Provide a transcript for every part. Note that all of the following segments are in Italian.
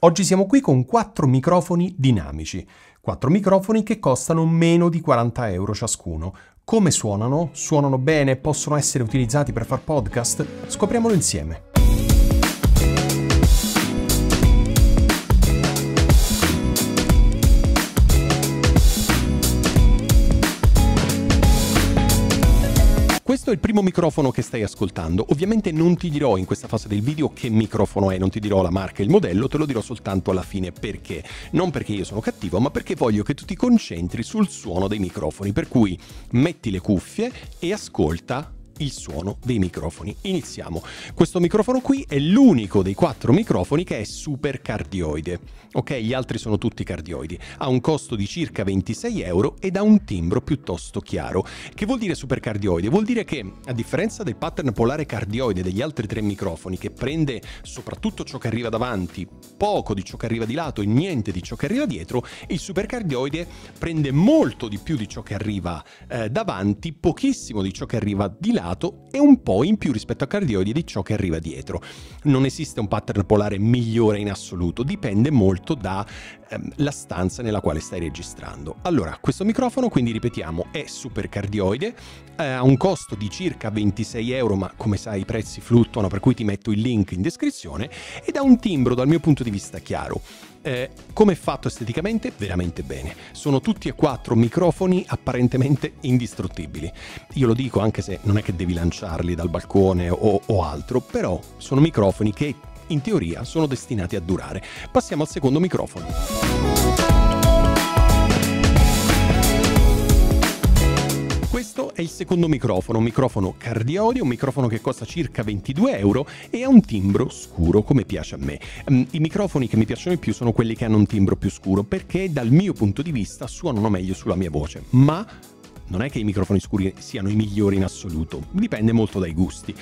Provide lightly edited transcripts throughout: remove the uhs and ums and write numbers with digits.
Oggi siamo qui con 4 microfoni dinamici, 4 microfoni che costano meno di 40 euro ciascuno. Come suonano? Suonano bene? Possono essere utilizzati per far podcast? Scopriamolo insieme. Questo è il primo microfono che stai ascoltando. Ovviamente non ti dirò in questa fase del video che microfono è, non ti dirò la marca e il modello, te lo dirò soltanto alla fine perché. Non perché io sono cattivo, ma perché voglio che tu ti concentri sul suono dei microfoni, per cui metti le cuffie e ascolta il suono dei microfoni. Iniziamo. Questo microfono qui è l'unico dei 4 microfoni che è super cardioide. Ok, gli altri sono tutti cardioidi. Ha un costo di circa 26 euro ed ha un timbro piuttosto chiaro. Che vuol dire super cardioide? Vuol dire che, a differenza del pattern polare cardioide degli altri 3 microfoni, che prende soprattutto ciò che arriva davanti, poco di ciò che arriva di lato e niente di ciò che arriva dietro, il super cardioide prende molto di più di ciò che arriva davanti, pochissimo di ciò che arriva di lato e un po' in più rispetto a cardioidi di ciò che arriva dietro. Non esiste un pattern polare migliore in assoluto, dipende molto da la stanza nella quale stai registrando. Allora, questo microfono, quindi ripetiamo, è super cardioide, ha un costo di circa 26 euro, ma come sai i prezzi fluttuano, per cui ti metto il link in descrizione, ed ha un timbro dal mio punto di vista chiaro. Come è fatto esteticamente? Veramente bene. Sono tutti e 4 microfoni apparentemente indistruttibili. Io lo dico anche se non è che devi lanciarli dal balcone o altro, però sono microfoni che in teoria sono destinati a durare. Passiamo al secondo microfono. Questo è il secondo microfono, un microfono cardioide, un microfono che costa circa 22 euro e ha un timbro scuro come piace a me. I microfoni che mi piacciono di più sono quelli che hanno un timbro più scuro perché dal mio punto di vista suonano meglio sulla mia voce, ma non è che i microfoni scuri siano i migliori in assoluto, dipende molto dai gusti.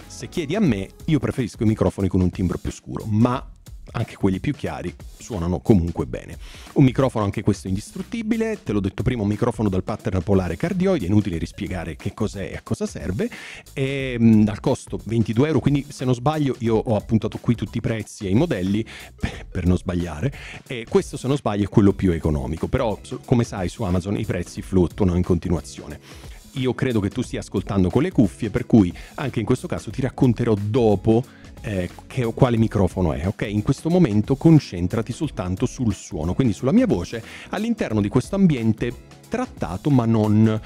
Se chiedi a me, io preferisco i microfoni con un timbro più scuro, ma anche quelli più chiari suonano comunque bene. Un microfono anche questo indistruttibile, te l'ho detto prima, un microfono dal pattern polare cardioide, è inutile rispiegare che cos'è e a cosa serve, e dal costo 22 euro, quindi se non sbaglio io ho appuntato qui tutti i prezzi e i modelli per non sbagliare, e questo se non sbaglio è quello più economico, però come sai su Amazon i prezzi fluttuano in continuazione. Io credo che tu stia ascoltando con le cuffie, per cui anche in questo caso ti racconterò dopo quale microfono è, ok? In questo momento concentrati soltanto sul suono, quindi sulla mia voce all'interno di questo ambiente trattato, ma non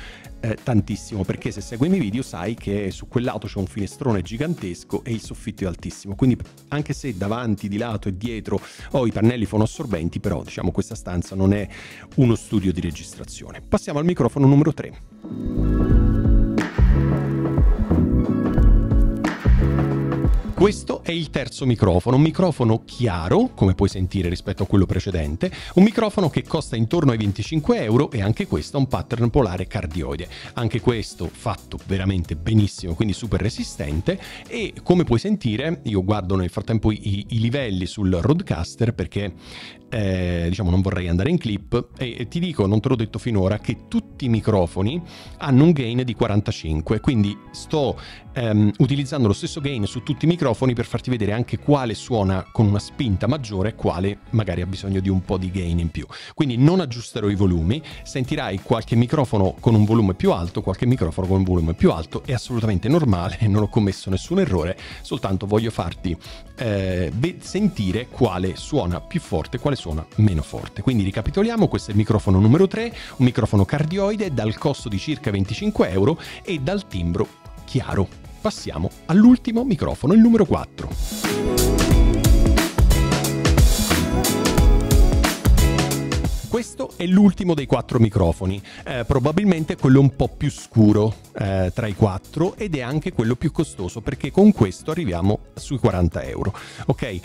tantissimo, perché se segui i miei video sai che su quel lato c'è un finestrone gigantesco e il soffitto è altissimo, quindi anche se davanti, di lato e dietro ho i pannelli fonoassorbenti, però diciamo questa stanza non è uno studio di registrazione. Passiamo al microfono numero 3. Questo è il terzo microfono, un microfono chiaro, come puoi sentire rispetto a quello precedente, un microfono che costa intorno ai 25 euro e anche questo ha un pattern polare cardioide. Anche questo fatto veramente benissimo, quindi super resistente, e come puoi sentire, io guardo nel frattempo i livelli sul Rodecaster perché diciamo non vorrei andare in clip e ti dico, non te l'ho detto finora, che tutti i microfoni hanno un gain di 45, quindi sto utilizzando lo stesso gain su tutti i microfoni per farti vedere anche quale suona con una spinta maggiore e quale magari ha bisogno di un po' di gain in più. Quindi non aggiusterò i volumi, sentirai qualche microfono con un volume più alto, qualche microfono con un volume più alto, è assolutamente normale, non ho commesso nessun errore, soltanto voglio farti sentire quale suona più forte, quale suona meno forte. Quindi ricapitoliamo, questo è il microfono numero 3, un microfono cardioide dal costo di circa 25 euro e dal timbro chiaro. Passiamo all'ultimo microfono, il numero 4. Questo è l'ultimo dei 4 microfoni, probabilmente quello un po' più scuro tra i 4 ed è anche quello più costoso perché con questo arriviamo sui 40 euro, ok?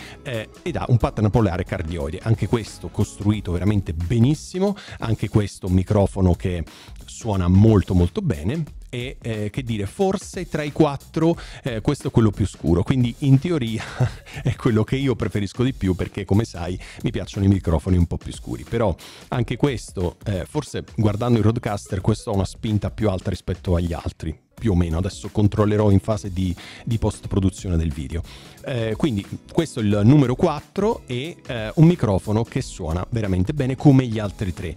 Ed ha un pattern polare cardioide, anche questo costruito veramente benissimo, anche questo un microfono che suona molto molto bene e che dire, forse tra i 4 questo è quello più scuro, quindi in teoria è quello che io preferisco di più perché come sai mi piacciono i microfoni un po' più scuri, però anche questo forse guardando il Rodecaster questo ha una spinta più alta rispetto agli altri, più o meno, adesso controllerò in fase di post produzione del video. Quindi questo è il numero 4 e un microfono che suona veramente bene come gli altri 3.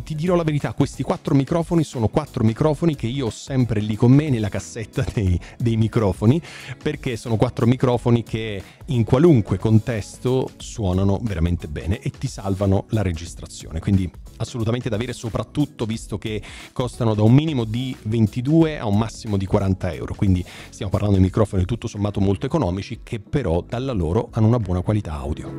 Ti dirò la verità, questi 4 microfoni sono 4 microfoni che io ho sempre lì con me nella cassetta dei microfoni, perché sono 4 microfoni che in qualunque contesto suonano veramente bene e ti salvano la registrazione, quindi assolutamente da avere, soprattutto visto che costano da un minimo di 22 a un massimo di 40 euro, quindi stiamo parlando di microfoni tutto sommato molto economici che però dalla loro hanno una buona qualità audio.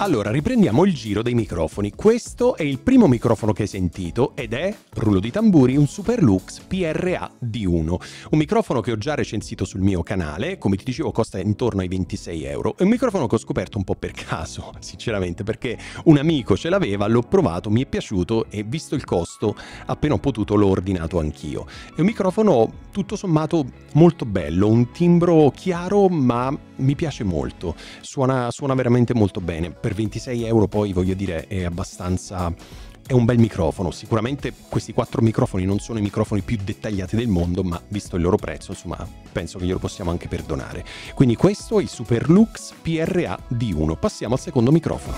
Allora, riprendiamo il giro dei microfoni. Questo è il primo microfono che hai sentito ed è, rullo di tamburi, un Superlux PRA D1. Un microfono che ho già recensito sul mio canale, come ti dicevo costa intorno ai 26 euro. È un microfono che ho scoperto un po' per caso, sinceramente, perché un amico ce l'aveva, l'ho provato, mi è piaciuto e visto il costo, appena ho potuto l'ho ordinato anch'io. È un microfono tutto sommato molto bello, un timbro chiaro ma mi piace molto, suona veramente molto bene. Per 26 euro poi voglio dire è un bel microfono. Sicuramente questi 4 microfoni non sono i microfoni più dettagliati del mondo, ma visto il loro prezzo insomma penso che glielo possiamo anche perdonare. Quindi questo è il Superlux PRA D1. Passiamo al secondo microfono.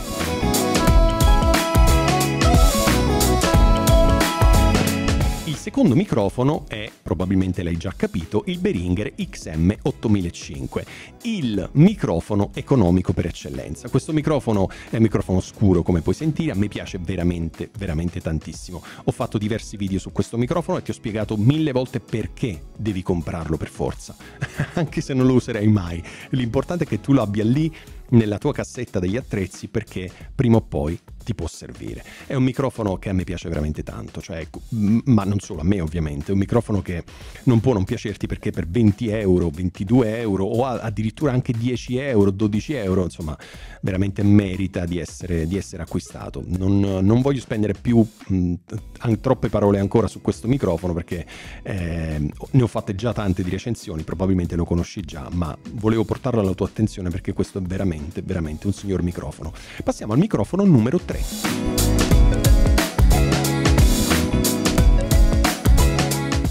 Il secondo microfono è, probabilmente l'hai già capito, il Behringer XM8005, il microfono economico per eccellenza. Questo microfono è un microfono scuro, come puoi sentire, a me piace veramente, veramente tantissimo. Ho fatto diversi video su questo microfono e ti ho spiegato 1000 volte perché devi comprarlo per forza, anche se non lo userai mai. L'importante è che tu lo abbia lì nella tua cassetta degli attrezzi perché prima o poi ti può servire. È un microfono che a me piace veramente tanto, cioè, ma non solo a me ovviamente, è un microfono che non può non piacerti perché per 20 euro, 22 euro o addirittura anche 10 euro, 12 euro, insomma veramente merita di essere acquistato. Non voglio spendere più troppe parole ancora su questo microfono perché ne ho fatte già tante di recensioni, probabilmente lo conosci già, ma volevo portarlo alla tua attenzione perché questo è veramente, veramente un signor microfono. Passiamo al microfono numero 3.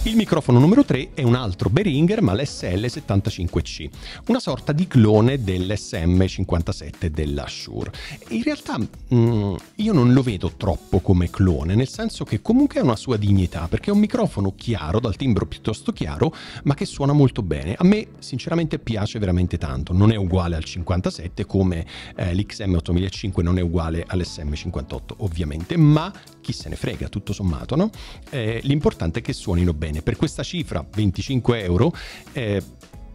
Il microfono numero 3 è un altro Behringer, ma l'SL75C, una sorta di clone dell'SM57 della Shure. In realtà io non lo vedo troppo come clone, nel senso che comunque ha una sua dignità, perché è un microfono chiaro, dal timbro piuttosto chiaro, ma che suona molto bene. A me sinceramente piace veramente tanto. Non è uguale al 57 come l'XM8005 non è uguale all'SM58 ovviamente, ma chi se ne frega, tutto sommato, no? L'importante è che suonino bene. Per questa cifra, 25 euro,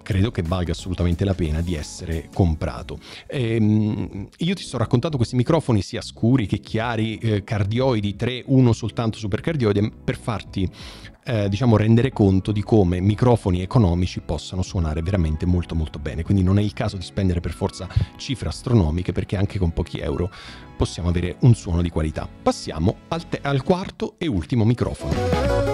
credo che valga assolutamente la pena di essere comprato. Io ti sto raccontando questi microfoni sia scuri che chiari, cardioidi, 3, uno soltanto supercardioide, per farti diciamo rendere conto di come microfoni economici possano suonare veramente molto molto bene. Quindi non è il caso di spendere per forza cifre astronomiche, perché anche con pochi euro possiamo avere un suono di qualità. Passiamo al quarto e ultimo microfono.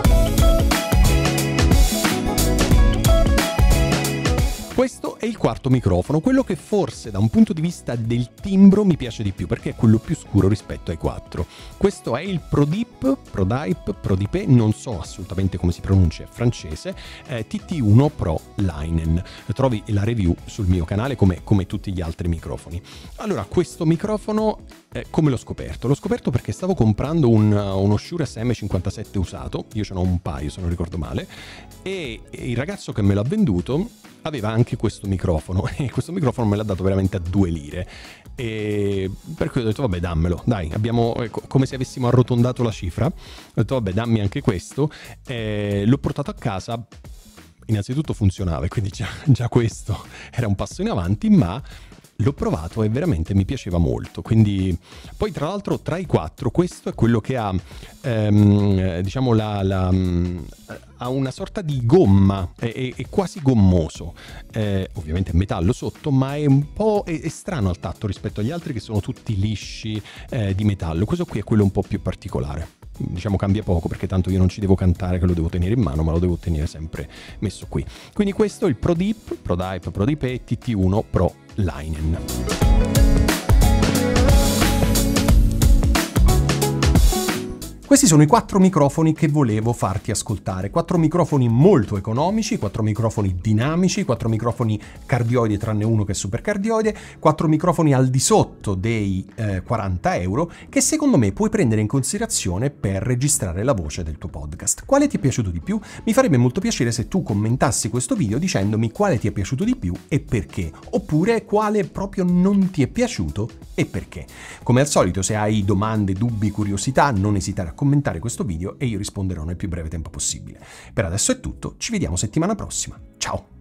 Questo è il quarto microfono, quello che forse da un punto di vista del timbro mi piace di più, perché è quello più scuro rispetto ai 4. Questo è il Prodipe, non so assolutamente come si pronuncia, è francese, TT1 Pro Linen. Trovi la review sul mio canale come tutti gli altri microfoni. Allora, questo microfono come l'ho scoperto? L'ho scoperto perché stavo comprando uno Shure SM57 usato, io ce n'ho un paio se non ricordo male, e il ragazzo che me l'ha venduto aveva anche questo microfono e questo microfono me l'ha dato veramente a 2 lire, e per cui ho detto vabbè dammelo, dai, abbiamo come se avessimo arrotondato la cifra, ho detto vabbè dammi anche questo, l'ho portato a casa. Innanzitutto funzionava e quindi già questo era un passo in avanti, ma l'ho provato e veramente mi piaceva molto. Quindi poi tra l'altro tra i 4 questo è quello che ha diciamo ha una sorta di gomma, è quasi gommoso, ovviamente è metallo sotto, ma è un po' è strano al tatto rispetto agli altri che sono tutti lisci di metallo. Questo qui è quello un po' più particolare. Diciamo cambia poco perché tanto io non ci devo cantare che lo devo tenere in mano, ma lo devo tenere sempre messo qui. Quindi questo è il Prodipe TT1 Pro Leinen. Questi sono i 4 microfoni che volevo farti ascoltare, 4 microfoni molto economici, 4 microfoni dinamici, 4 microfoni cardioide tranne uno che è supercardioide, 4 microfoni al di sotto dei 40 euro che secondo me puoi prendere in considerazione per registrare la voce del tuo podcast. Quale ti è piaciuto di più? Mi farebbe molto piacere se tu commentassi questo video dicendomi quale ti è piaciuto di più e perché, oppure quale proprio non ti è piaciuto e perché. Come al solito, se hai domande, dubbi, curiosità, non esitare a commentare questo video e io risponderò nel più breve tempo possibile. Per adesso è tutto, ci vediamo settimana prossima. Ciao!